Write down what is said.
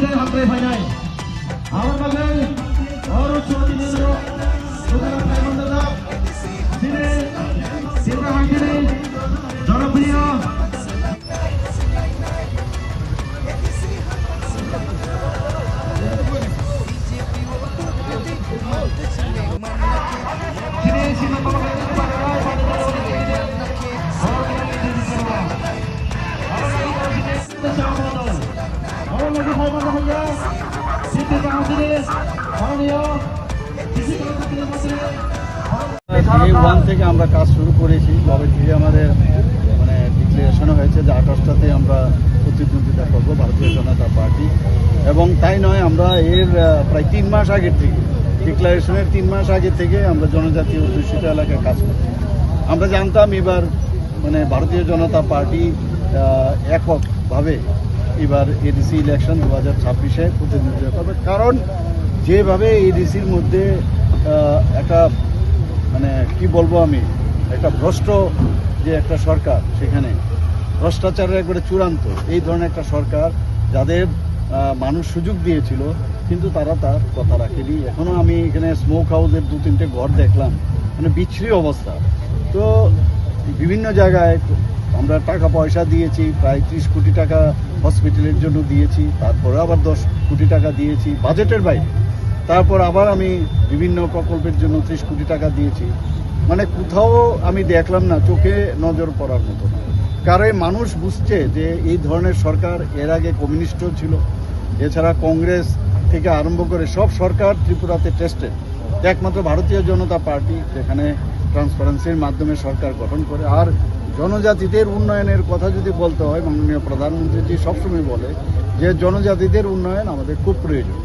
দিলে হাতে ভাই নাই আমার বাগে और छोटी दिनो সুতরাং প্রেমন্দা দিনে সিরা হাঙ্গিনে জনপ্রিয় Day 1 থেকে আমরা কাজ শুরু করেছি। তবে থেকে আমাদের মানে ডিক্লারেশনও হয়েছে যে 28টাতে আমরা প্রতিদ্বন্দ্বিতা করব ভারতীয় জনতা পার্টি, এবং তাই নয় আমরা এর প্রায় 3 মাস আগের থেকে ডিক্লারেশনের 3 মাস আগে থেকে আমরা জনজাতি অধ্যুষিত এলাকায় কাজ করছি। আমরা জানতাম এবার মানে ভারতীয় জনতা পার্টি এককভাবে এবার এডিসি ইলেকশন 2026-এ প্রতিদ্বন্দ্বিতা করবে, কারণ যেভাবে এডিসির মধ্যে একটা মানে কি বলবো আমি একটা ভ্রষ্ট যে একটা সরকার, সেখানে ভ্রষ্টাচারের একবারে চূড়ান্ত এই ধরনের একটা সরকার যাদের মানুষ সুযোগ দিয়েছিল কিন্তু তারা তার কথা রাখেনি। এখনও আমি এখানে স্মোক হাউসের 2-3টে ঘর দেখলাম, মানে বিচ্ছিরি অবস্থা। তো বিভিন্ন জায়গায় আমরা টাকা পয়সা দিয়েছি, প্রায় 30 কোটি টাকা হসপিটালের জন্য দিয়েছি, তারপরে আবার 10 কোটি টাকা দিয়েছি বাজেটের বাইরে, তারপর আবার আমি বিভিন্ন প্রকল্পের জন্য 30 কোটি টাকা দিয়েছি। মানে কোথাও আমি দেখলাম না চোখে নজর পড়ার মতো, কারণ মানুষ বুঝছে যে এই ধরনের সরকার এর আগে কমিউনিস্টও ছিল, এছাড়া কংগ্রেস থেকে আরম্ভ করে সব সরকার ত্রিপুরাতে টেস্টেড। একমাত্র ভারতীয় জনতা পার্টি যেখানে ট্রান্সপারেন্সির মাধ্যমে সরকার গঠন করে। আর জনজাতিদের উন্নয়নের কথা যদি বলতে হয়, মাননীয় প্রধানমন্ত্রীজি সবসময় বলে যে জনজাতিদের উন্নয়ন আমাদের খুব প্রয়োজন।